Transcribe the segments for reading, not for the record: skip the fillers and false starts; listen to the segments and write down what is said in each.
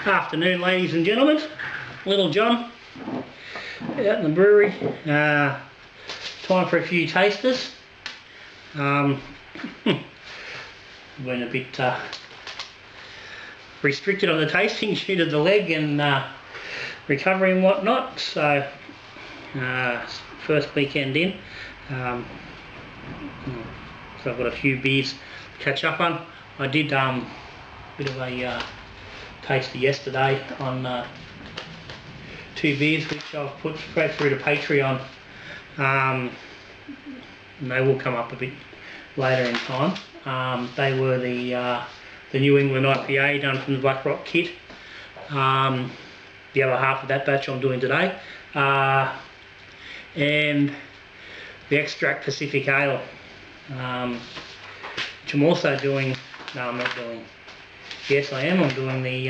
Afternoon, ladies and gentlemen. Little John out in the brewery. Time for a few tasters. Been a bit restricted on the tasting due to the leg and recovery and whatnot. So first weekend in. So I've got a few beers to catch up on. I did a bit of a taster yesterday on 2 beers which I've put straight through to Patreon. And they will come up a bit later in time. They were the New England IPA done from the Black Rock kit. The other half of that batch I'm doing today. And the Extract Pacific Ale, which I'm also doing. No, I'm not doing. Yes, I am. I'm doing the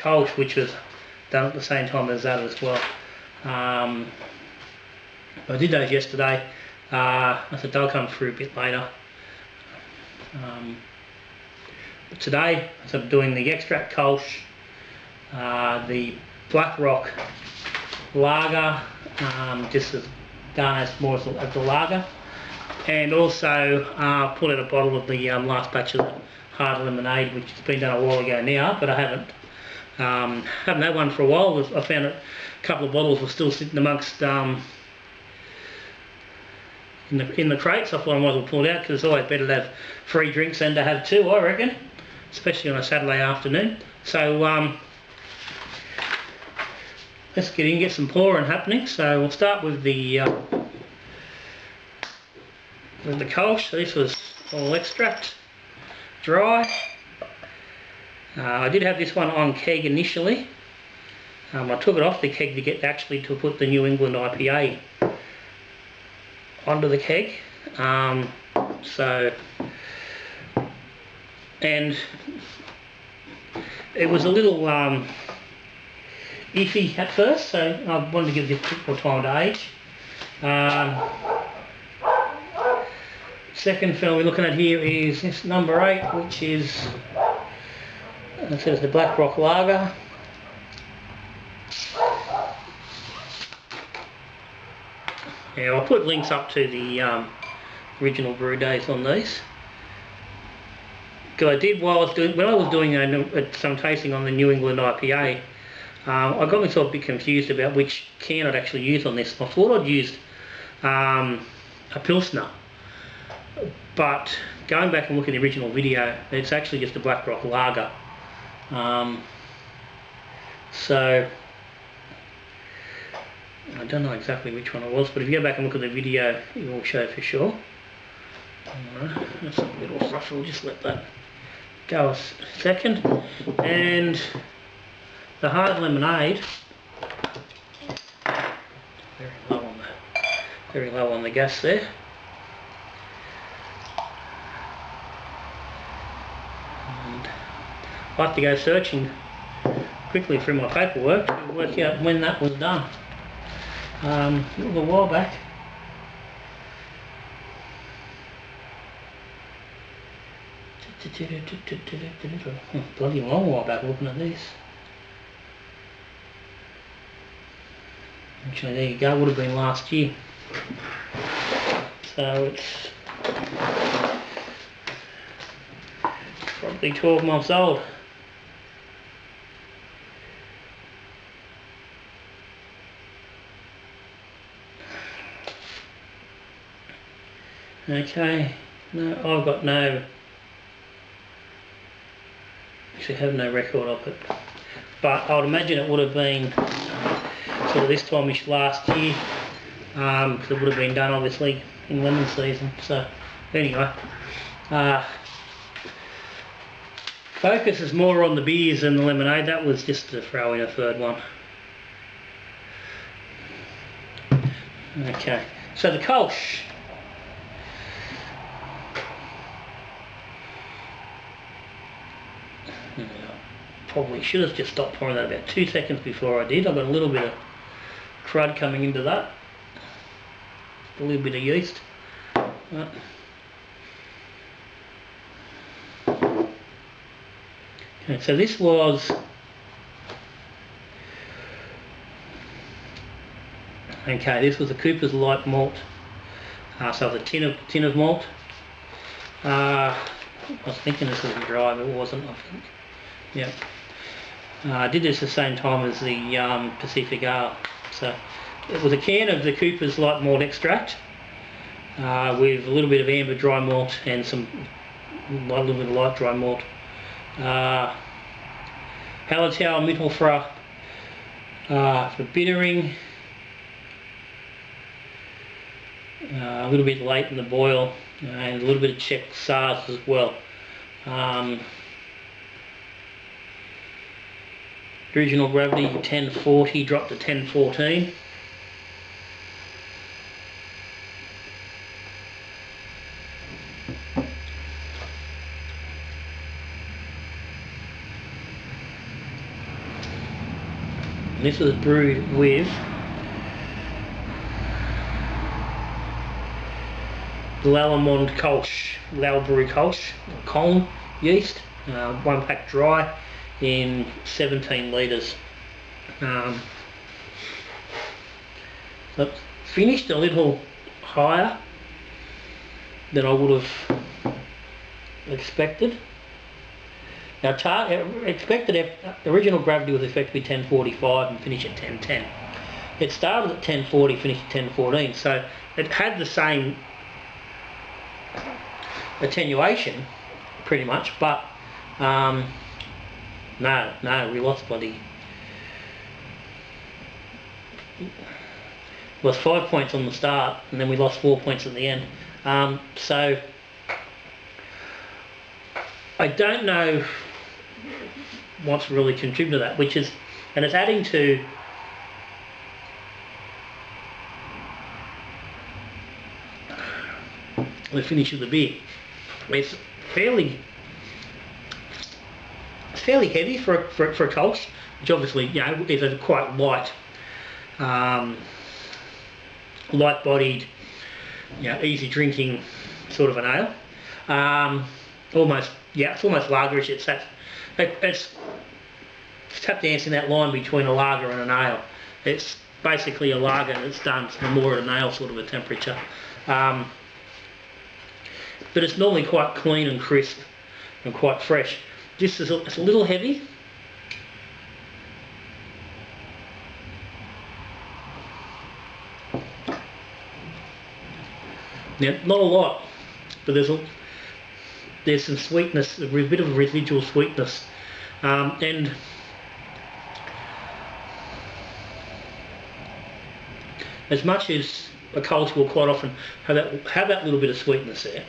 Kolsch, which was done at the same time as that as well. I did those yesterday. I said they'll come through a bit later. But today, I'm doing the Extract Kolsch, the Black Rock Lager, just as done as more as the lager, and also pulled out a bottle of the last batch of the hard lemonade, which has been done a while ago now, but I haven't had one for a while. I found a couple of bottles were still sitting amongst in the crates. I thought I might as well pull it out because it's always better to have 3 drinks than to have 2, I reckon, especially on a Saturday afternoon. So let's get in, get some pouring happening. So we'll start with the Kolsch. This was all extract, dry. I did have this one on keg initially. I took it off the keg to get actually to put the New England IPA onto the keg. And it was a little iffy at first, so I wanted to give it a bit more time to age. Second film we're looking at here is this number 8, which is, it says the Black Rock Lager. Yeah, I'll put links up to the original brew days on these. Because I did when I was doing some tasting on the New England IPA, I got myself a bit confused about which can I'd actually use on this. I thought I'd used a Pilsner, but going back and looking at the original video, it's actually just a Black Rock Lager. So I don't know exactly which one it was, but if you go back and look at the video, it will show for sure. Alright, that's a little rough, we'll just let that go a second. And the hard lemonade, very low on the gas there. And I like to go searching quickly through my paperwork to work out when that was done. A little while back. Bloody long while back looking at this. Actually, there you go, would have been last year. So it's probably 12 months old. Okay, no, I've got no, actually have no record of it, but I would imagine it would have been sort of this time-ish last year, because it would have been done obviously in lemon season. So anyway, focus is more on the beers than the lemonade. That was just to throw in a third one. Okay, so the Kolsch. Probably should have just stopped pouring that about 2 seconds before I did. I've got a little bit of crud coming into that. A little bit of yeast. Okay, so this was a Cooper's Light Malt. So it was a tin of malt. I was thinking this was dry, but it wasn't, I think. Yeah. I did this at the same time as the Pacific Ale. So it was a can of the Cooper's Light Malt Extract with a little bit of amber dry malt and a little bit of light dry malt. Hallertau Mittelfra for bittering. A little bit late in the boil, and a little bit of Czech Sars as well. Original gravity 1040, dropped to 1014. And this was brewed with Brew Kolsch, Koln yeast, 1 pack dry in 17 litres. So finished a little higher than I would have expected. Now original gravity was expected to be 1045 and finish at 1010. It started at 1040, finished at 1014, so it had the same attenuation pretty much, but no, we lost lost 5 points on the start, and then we lost 4 points at the end. So I don't know what's really contributed to that, and it's adding to the finish of the beer. It's fairly heavy for a Kolsch, which obviously, you know, is a quite light, light-bodied, you know, easy drinking sort of an ale. Almost, yeah, it's almost lagerish. It's tap dancing that line between a lager and an ale. It's basically a lager that's done for more at an ale sort of a temperature. But it's normally quite clean and crisp and quite fresh. This is it's a little heavy. Now, not a lot, but there's some sweetness, a bit of residual sweetness, and as much as a Kolsch will quite often have that little bit of sweetness there.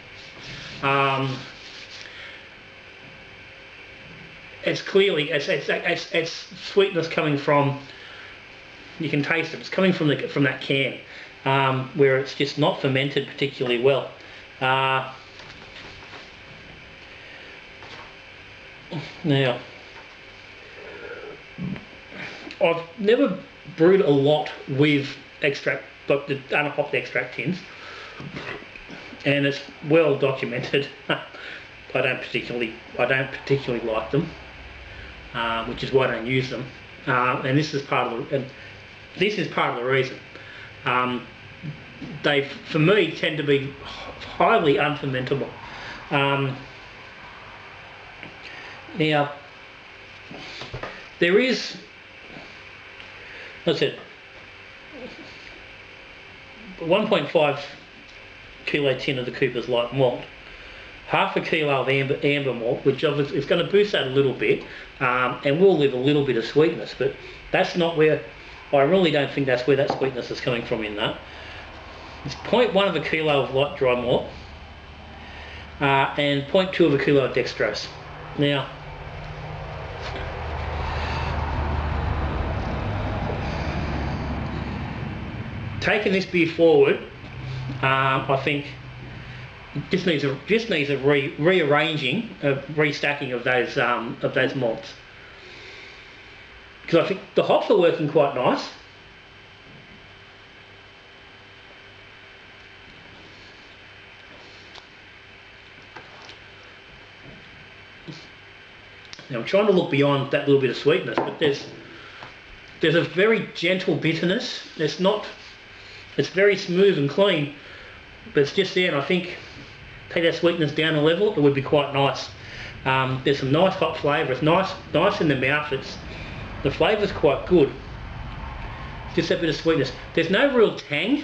It's clearly it's sweetness coming from, you can taste it. It's coming from that can, where it's just not fermented particularly well. Now, I've never brewed a lot with extract, like the unhopped extract tins, and it's well documented. I don't particularly like them, which is why I don't use them. And this is part of the reason. They, for me, tend to be highly unfermentable. Now, there is, let's say, 1.5 kilo tin of the Cooper's Light Malt, half a kilo of amber malt, which obviously is going to boost that a little bit, and will leave a little bit of sweetness, but that's not where, I really don't think that's where that sweetness is coming from in that. It's 0.1 of a kilo of light dry malt, and 0.2 of a kilo of dextrose. Now, taking this beer forward, I think just needs a rearranging, restacking of those malts, because I think the hops are working quite nice. Now I'm trying to look beyond that little bit of sweetness, but there's a very gentle bitterness. It's very smooth and clean, but it's just there, and I think take that sweetness down a level, it would be quite nice. There's some nice hot flavour. It's nice in the mouth. The flavour's quite good. Just that bit of sweetness. There's no real tang.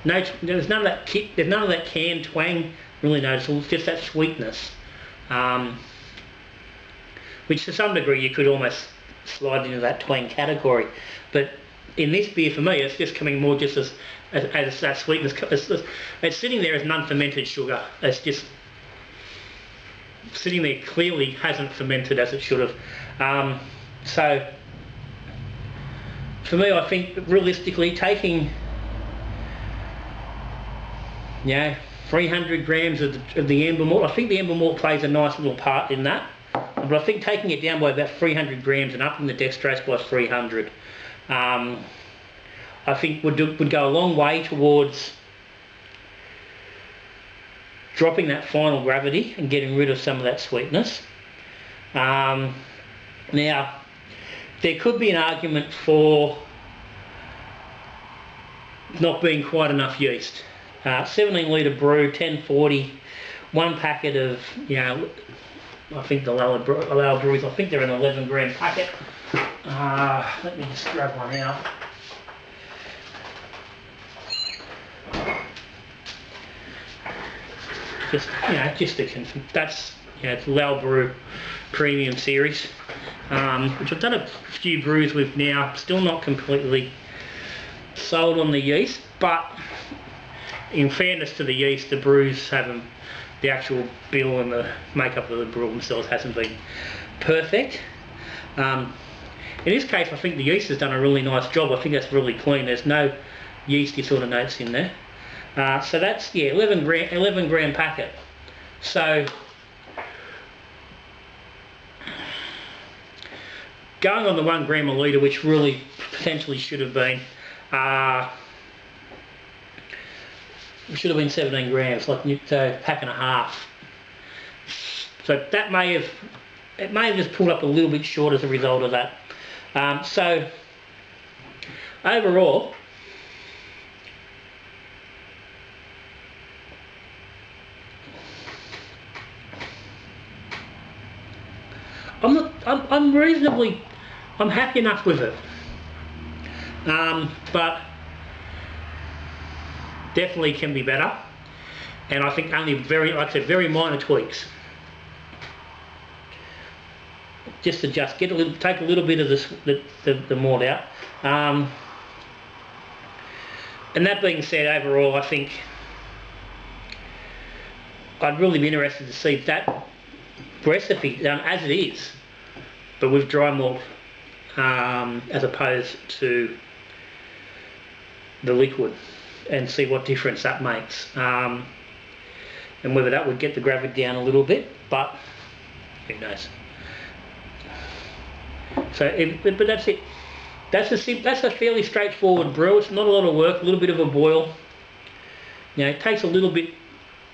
There's none of that kick. There's none of that canned twang really noticeable. It's just that sweetness, which to some degree you could almost slide into that twang category. But in this beer, for me, it's just coming more just as that sweetness. It's sitting there as an unfermented sugar. It's just sitting there, clearly hasn't fermented as it should have. So for me, I think realistically taking 300 grams of the amber malt, I think the amber malt plays a nice little part in that, but I think taking it down by about 300 grams and upping the dextrose by 300, I think would go a long way towards dropping that final gravity and getting rid of some of that sweetness. Now, there could be an argument for not being quite enough yeast. 17 litre brew, 1040, one packet of, I think the lower brews, I think they're an 11 gram packet. Let me just grab one out. That's it's Low Brew Premium Series, which I've done a few brews with now. Still not completely sold on the yeast, but in fairness to the yeast, the brews haven't, the actual bill and the makeup of the brew themselves hasn't been perfect. In this case, I think the yeast has done a really nice job. I think that's really clean. There's no yeasty sort of notes in there. So that's 11 gram packet. So going on the 1 gram a litre, which really potentially should have been 17 grams, like so pack and a half. So that may have just pulled up a little bit short as a result of that. So overall, I'm happy enough with it, but definitely can be better, and I think only very minor tweaks. Just adjust, take a little bit of the malt out. And that being said, overall, I think I'd really be interested to see that recipe done as it is, but with dry malt as opposed to the liquid, and see what difference that makes, and whether that would get the gravity down a little bit, but who knows. So, but that's it. That's a fairly straightforward brew. It's not a lot of work. A little bit of a boil. It takes a little bit,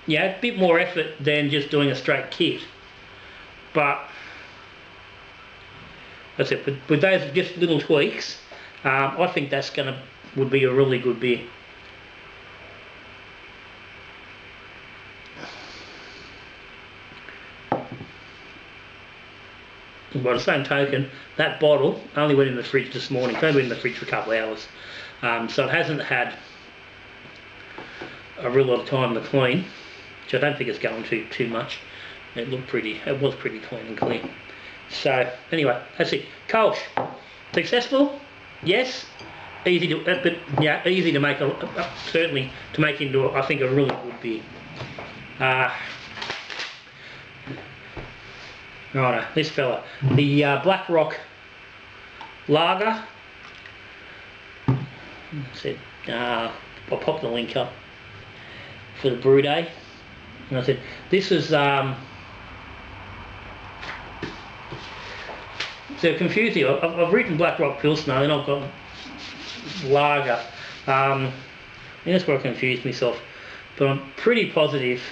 a bit more effort than just doing a straight kit. But that's it. With those just little tweaks, I think that's would be a really good beer. By the same token, that bottle only went in the fridge this morning. It's only been in the fridge for a couple of hours, so it hasn't had a real lot of time to clean, which I don't think it's going to too much. It was pretty clean and clear. So anyway, that's it. Kolsch, successful? Yes. Easy to, easy to make. Certainly to make into, I think, a really good beer. Righto, this fella, the Black Rock Lager. I'll pop the link up for the brew day. And I said, this is so confusing. I've written Black Rock Pilsner, and I've got Lager. I think that's where I confused myself, but I'm pretty positive.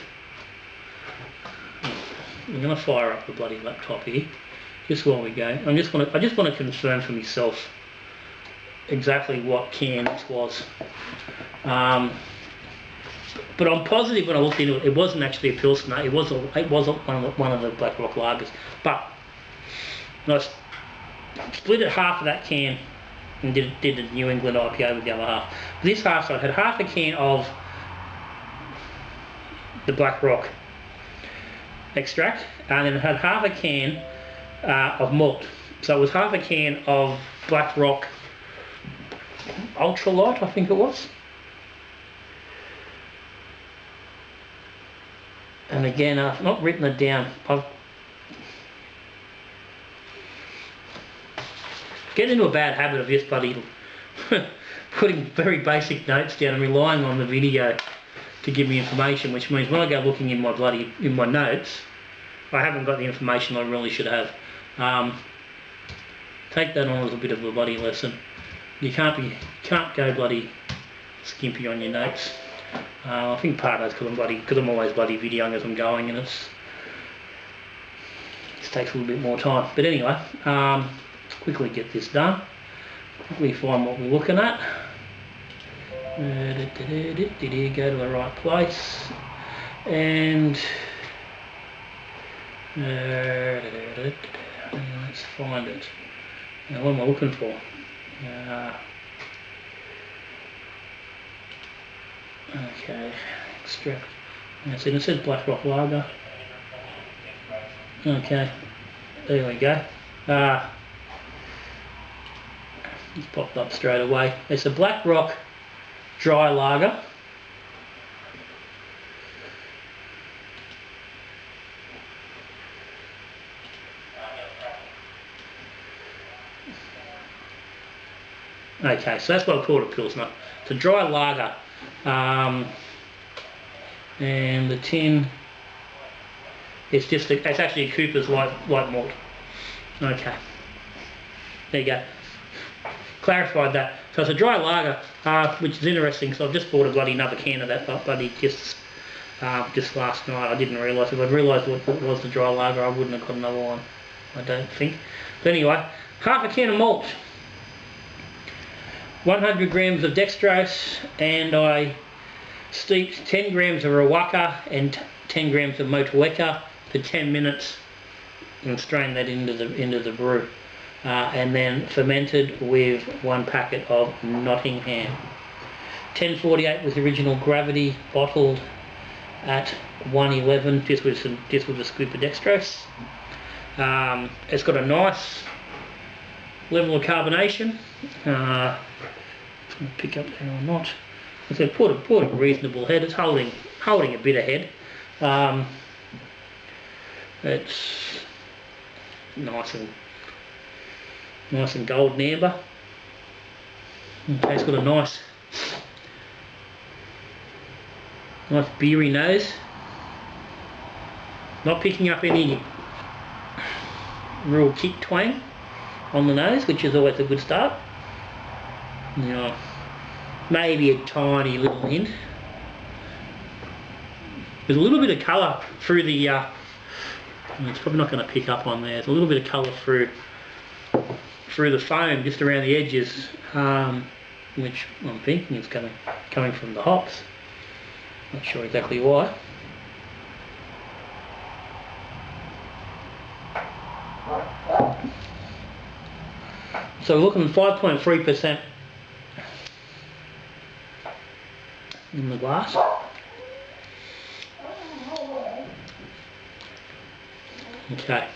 I'm going to fire up the bloody laptop here. just while we go, I just want to confirm for myself exactly what can this was. But I'm positive when I looked into it, it wasn't actually a Pilsner. It was one of the Black Rock lagers. But I split it half of that can and did the New England IPA with the other half. This half, so I had half a can of the Black Rock extract, and then I had half a can of malt. So it was half a can of Black Rock Ultra Light, I think it was. And again, I've not written it down. I've getting into a bad habit of just bloody putting very basic notes down and relying on the video to give me information, which means when I go looking in my notes, I haven't got the information I really should have. Take that on as a bit of a bloody lesson. You can't go bloody skimpy on your notes. I think part of that's because I'm always bloody videoing as I'm going, and it takes a little bit more time. But anyway, let's quickly get this done. Quickly find what we're looking at. Go to the right place, and let's find it. Now, what am I looking for? Okay, extract. That's it. It says Black Rock Lager. Okay, there we go. It's popped up straight away. It's a Black Rock dry lager. Okay, so that's what I call it, a Pilsner. It's a dry lager. And the tin, it's actually a Cooper's light malt. Okay, there you go. Clarified that. So it's a dry lager, which is interesting. So I've just bought another can of that, just last night. I didn't realise. If I'd realised what was the dry lager, I wouldn't have got another one, I don't think. But anyway, half a can of malt, 100 grams of dextrose, and I steeped 10 grams of Rawaka and 10 grams of Motueka for 10 minutes and strained that into the brew. And then fermented with 1 packet of Nottingham. 1048 was the original gravity, bottled at 111, just with a scoop of dextrose. It's got a nice level of carbonation. It's going to pick up there or not. So put a reasonable head. It's holding a bit of head. It's nice and golden amber. Okay, it's got a nice beery nose. Not picking up any real kick twang on the nose, which is always a good start. You know, maybe a tiny little hint. There's a little bit of colour through the. It's probably not going to pick up on there. There's a little bit of colour through the foam just around the edges, which I'm thinking is coming from the hops. Not sure exactly why. So we're looking at 5.3% in the glass. Okay.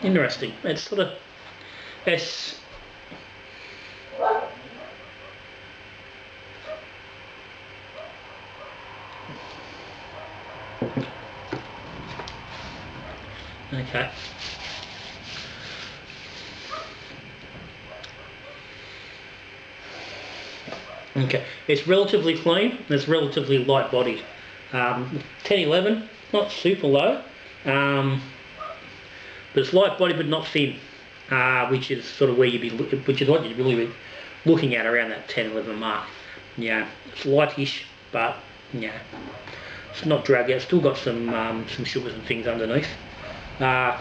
Interesting. It's sort of, it's okay. Okay. It's relatively clean. It's relatively light bodied. 1011, not super low. But it's light body but not thin, which is sort of where which is what you'd really be looking at around that 10-11 mark. Yeah, it's lightish, but yeah, it's not draggy. It's still got some sugars and things underneath. Uh,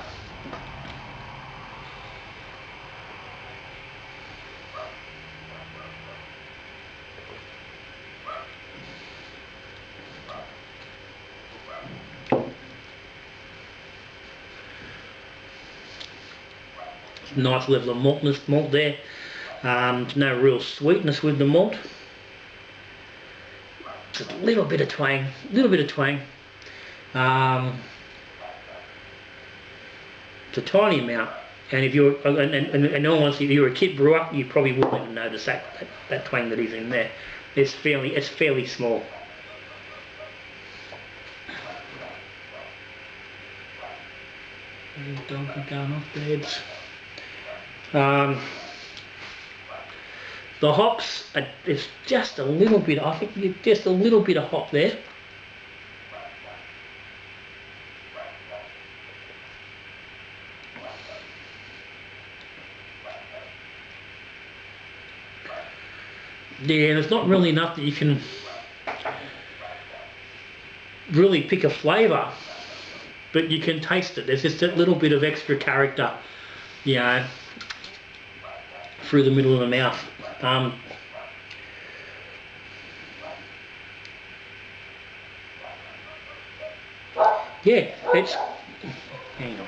nice level of malt there. No real sweetness with the malt. Just a little bit of twang, it's a tiny amount. And if you're, and honestly, if you're a kit brewer, you probably wouldn't even notice that twang that is in there. It's fairly small. Dog going off beds. The hops, it's just a little bit, I think just a little bit of hop there. Yeah, there's not really enough that you can really pick a flavour, but you can taste it. There's just a little bit of extra character, you know, through the middle of the mouth. Yeah, it's... Hang on.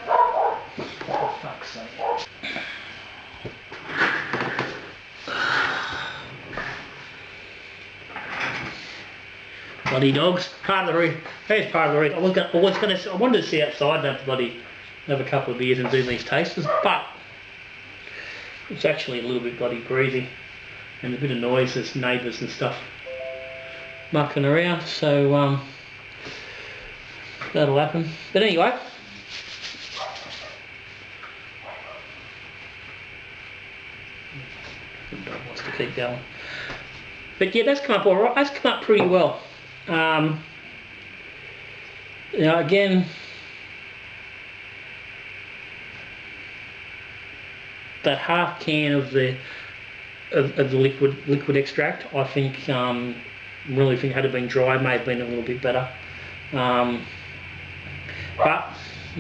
For fuck's sake. Bloody dogs. Part of the reason. Here's part of the reason. I wanted to see outside and have a couple of beers and do these tasters, but it's actually a little bit bloody breezy and a bit of noise. There's neighbours and stuff mucking around, so that'll happen. But anyway, the dog wants to keep going. But yeah, that's come up alright. That's come up pretty well. You know, again, that half can of the liquid extract, I think, really think had it been dry, may have been a little bit better. But I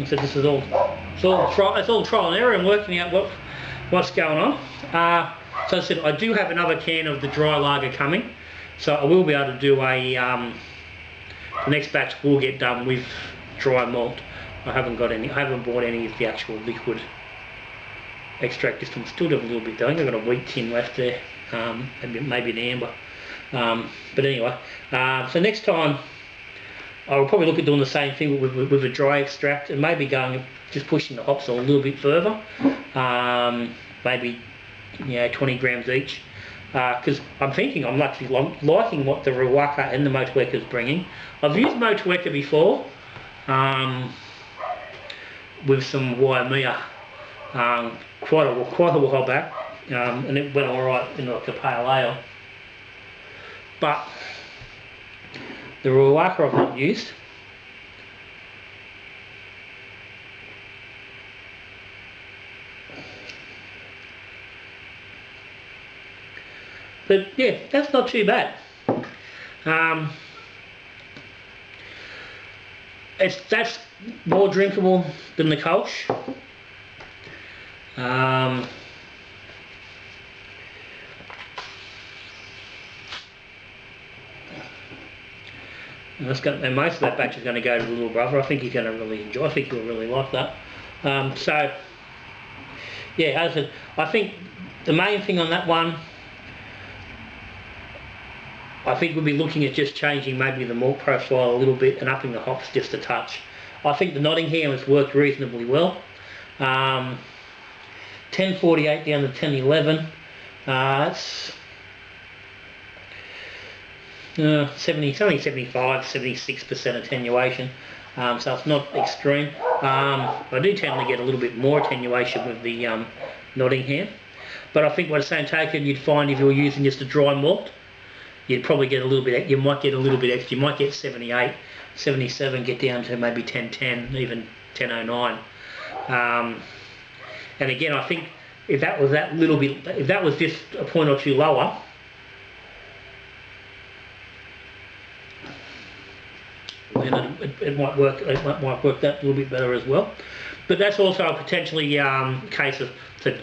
said this is it's all trial and error and working out what's going on. So I said I do have another can of the dry lager coming, so I will be able to do a the next batch will get done with dry malt. I haven't bought any of the actual liquid extract this time. Still have a little bit going. I've got a wheat tin left there, maybe an amber. But anyway, so next time I'll probably look at doing the same thing with a dry extract and maybe just pushing the hops a little bit further. Maybe 20 grams each. Because I'm thinking I'm actually liking what the Ruaka and the Motueka is bringing. I've used Motueka before with some Waimea quite a while back, and it went alright in like a pale ale. But the Ruaka I've not used. But yeah, that's not too bad. That's more drinkable than the Kolsch. And most of that batch is going to go to the little brother. I think he's going to really enjoy. I think he'll really like that. So yeah, as I said, I think the main thing on that one, I think we'll be looking at just changing maybe the malt profile a little bit and upping the hops just a touch. I think the Nottingham has worked reasonably well. 1048 down to 1011. That's 76% attenuation. So it's not extreme. I do tend to get a little bit more attenuation with the Nottingham. But I think by the same token, you'd find if you were using just a dry malt, you'd probably get a little bit, you might get a little bit extra. You might get 78, 77, get down to maybe 1010, even 1009. And again, I think if that was that little bit, if that was just a point or two lower, then it might work. It might work that little bit better as well. But that's also a potentially case of that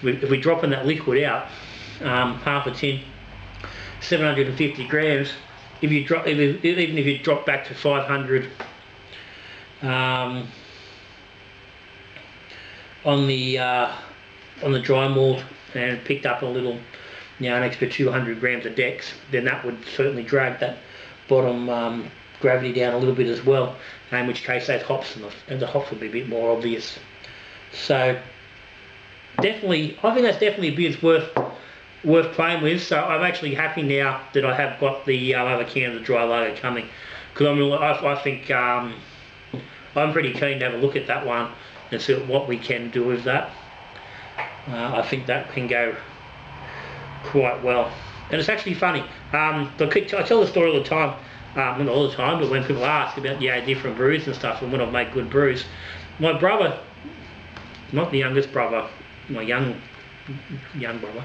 if we drop in that liquid out, half a tin, 750 grams. If you drop, even if you drop back to 500 on the dry malt and picked up a little, an extra 200 grams of Dex, then that would certainly drag that bottom gravity down a little bit as well. In which case, those hops and the hops would be a bit more obvious. So definitely, I think that's definitely a beer worth playing with. So I'm actually happy now that I have got the other can of the dry lager coming, because I think I'm pretty keen to have a look at that one and see what we can do with that. I think that can go quite well, and it's actually funny. I tell the story all the time, not all the time, but when people ask about different brews and stuff, and when I've made good brews, my brother, not the youngest brother, my young brother,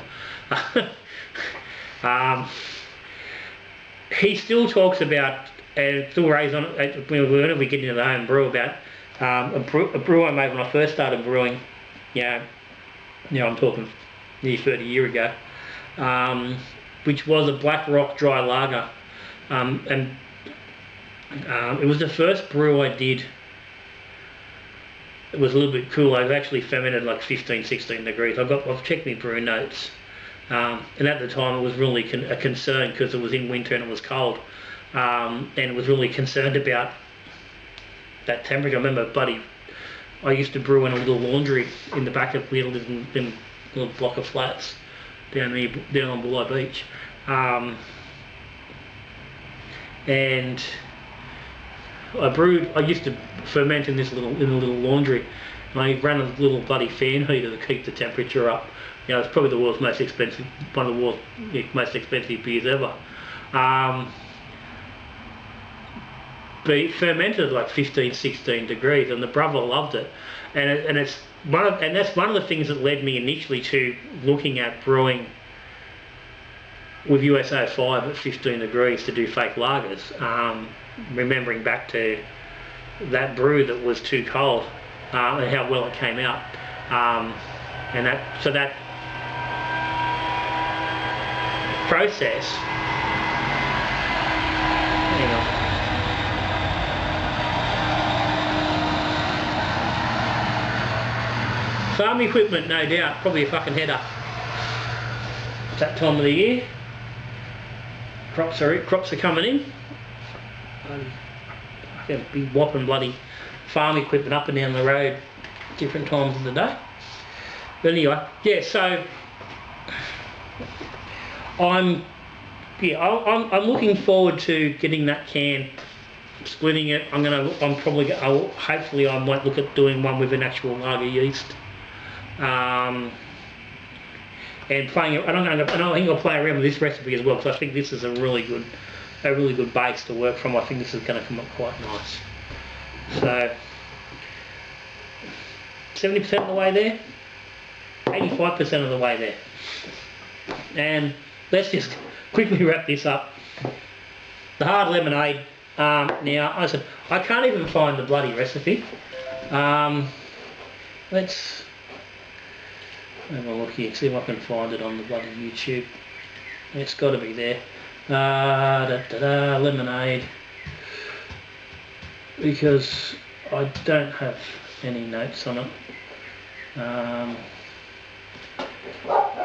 he still talks about, and still raised on it when we get into the home brew, about a brew I made when I first started brewing. I'm talking nearly 30 years ago, which was a Black Rock dry lager, and it was the first brew I did. It was a little bit cool. I've actually fermented like 15-16 degrees. I've checked my brew notes, and at the time it was really a concern because it was in winter and it was cold, and it was really concerned about that temperature. I remember, I used to brew in a little laundry in the back of a little block of flats down on Bulleye Beach, and I used to ferment in a little laundry, and I ran a little bloody fan heater to keep the temperature up. It's probably the world's most expensive, one of the world's most expensive beers ever. But it fermented like 15-16 degrees, and the brother loved it, and that's one of the things that led me initially to looking at brewing with USA 5 at 15 degrees to do fake lagers. Remembering back to that brew that was too cold, and how well it came out, and that process. Hang on. Farm equipment, no doubt, probably a fucking header. It's that time of the year. Crops are coming in. I can be whopping bloody farm equipment up and down the road different times of the day. But anyway, so I'm looking forward to getting that can, splitting it. Hopefully I might look at doing one with an actual lager yeast. And playing it, I think I'll play around with this recipe as well, because I think this is a really good base to work from. I think this is going to come up quite nice. So 70% of the way there, 85% of the way there. And let's just quickly wrap this up. The hard lemonade. Now, I can't even find the bloody recipe. Let's have a look here, see if I can find it on the bloody YouTube. It's got to be there. Lemonade. Because I don't have any notes on it.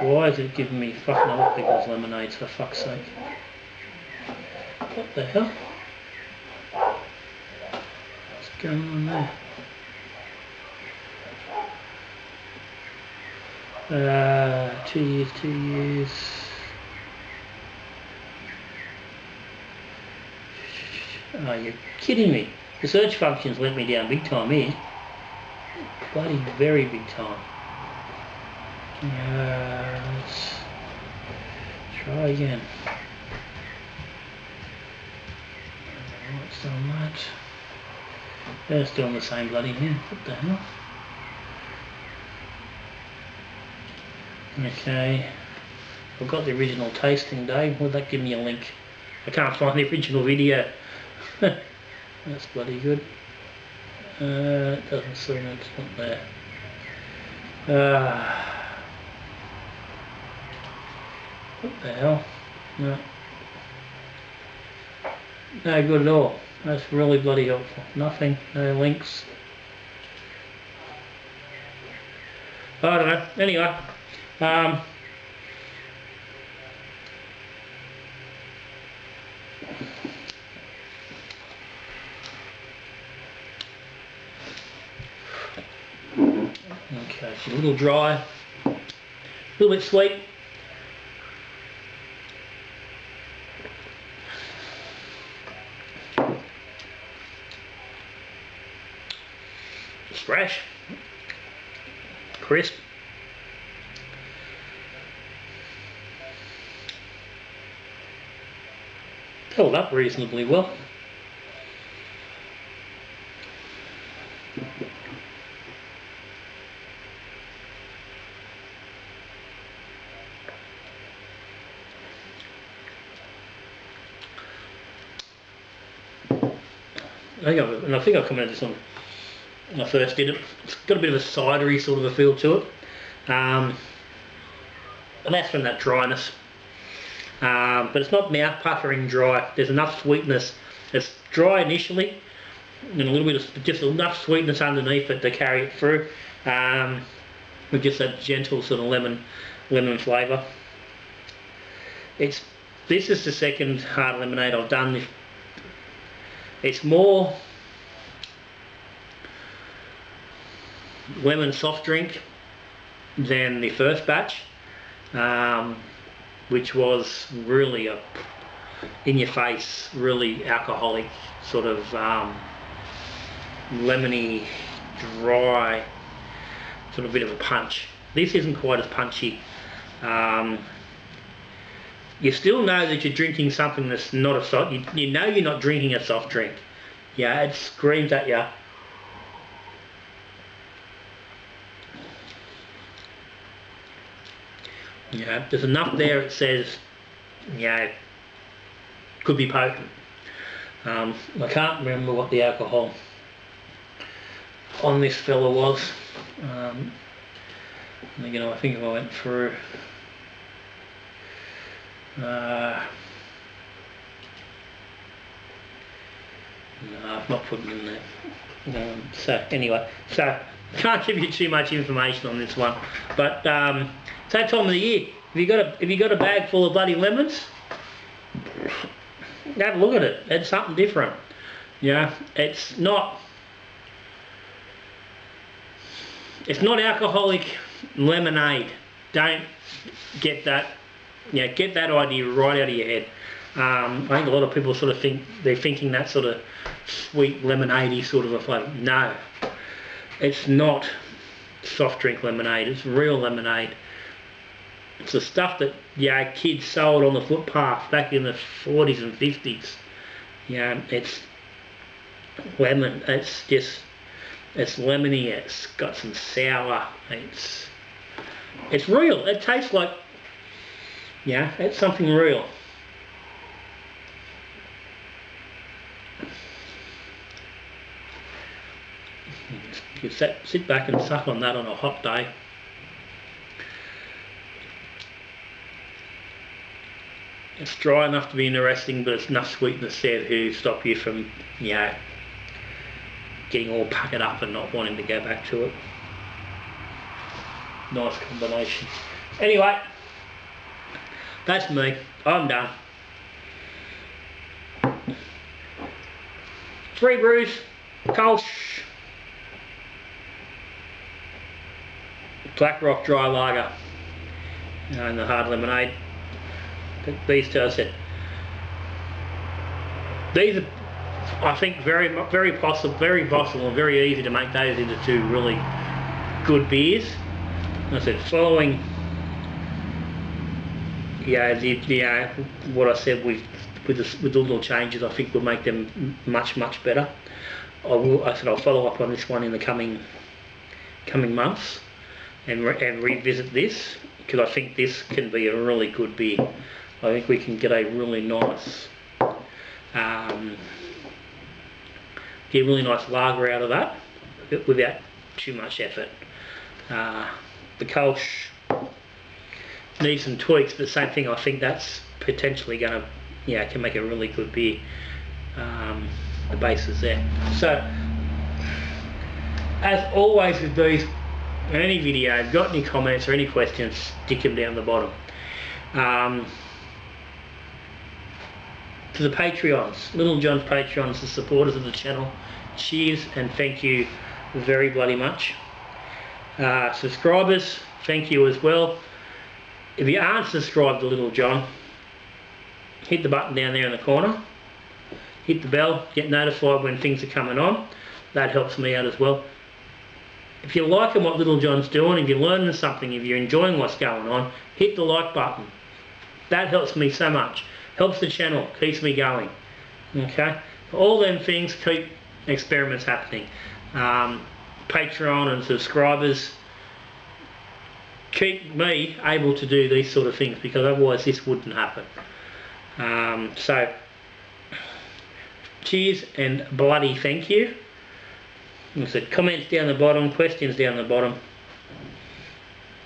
Why is it giving me fucking other people's lemonades, for fuck's sake? What the hell? What's going on there? 2 years. Oh, you're kidding me. The search function's let me down big time here. Bloody very big time. Let's try again. What's on that? They're still on the same bloody thing. What the hell? Okay. I've got the original tasting day. Would that give me a link? I can't find the original video. That's bloody good. It doesn't seem it's not there. What the hell? No. No good at all. That's really bloody helpful. Nothing, no links. I don't know. Anyway, okay, it's a little dry, a little bit sweet. It's fresh, crisp. Held up reasonably well. I think I commented this on when I first did it. It's got a bit of a cidery sort of a feel to it, and that's from that dryness. But it's not mouth puckering dry. There's enough sweetness. It's dry initially, and a little bit of just enough sweetness underneath it to carry it through, with just that gentle sort of lemon flavour. This is the second hard lemonade I've done. It's more lemon soft drink than the first batch, which was really a in-your-face, really alcoholic sort of lemony, dry, sort of bit of a punch. This isn't quite as punchy. You still know that you're drinking something that's not a soft. You know you're not drinking a soft drink. Yeah, it screams at you. Yeah, there's enough there. It says, yeah, could be potent. I can't remember what the alcohol on this fella was. You know, I think if I went through. No, I've not put it in there. So anyway, can't give you too much information on this one. But it's that time of the year. If you got a bag full of bloody lemons, have a look at it. It's something different. Yeah, it's not alcoholic lemonade. Don't get that. Yeah, get that idea right out of your head. I think a lot of people sort of think they're thinking that sort of sweet lemonade-y sort of a flavour. No, it's not soft drink lemonade. It's real lemonade. It's the stuff that kids sold on the footpath back in the 40s and 50s. Yeah, it's lemon. It's lemony. It's got some sour. It's real. It tastes like. Yeah, it's something real. You sit back and suck on that on a hot day. It's dry enough to be interesting, but it's enough sweetness there to stop you from, getting all puckered up and not wanting to go back to it. Nice combination. Anyway. That's me. I'm done. 3 brews, Kolsch, Black Rock Dry Lager, and the hard lemonade. These two, I said, these are, I think, very possible, and very easy to make those into 2 really good beers. I said, following. What I said with the little changes, I think will make them much better. I said I'll follow up on this one in the coming months and revisit this, because I think this can be a really good beer. I think we can get a really nice lager out of that. without too much effort. The Kolsch needs some tweaks, but same thing, I think that's potentially going to, can make a really good beer. The base is there. So, as always with these, any video, got any comments or any questions, stick them down the bottom. To the Patreons, Little John's Patreons, the supporters of the channel, cheers and thank you very bloody much. Subscribers, thank you as well. If you aren't subscribed to Little John, hit the button down there in the corner, hit the bell, get notified when things are coming on. That helps me out as well. If you're liking what Little John's doing, if you're learning something, if you're enjoying what's going on, hit the like button. That helps me so much. Helps the channel, keeps me going. Okay? All them things keep experiments happening. Patreon and subscribers keep me able to do these sort of things, because otherwise this wouldn't happen. So, cheers and bloody thank you. Like I said, comments down the bottom, questions down the bottom.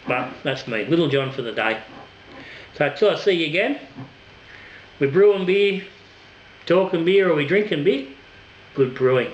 But that's me, Little John for the day. So till I see you again, we're brewing beer, talking beer, or we drinking beer, good brewing.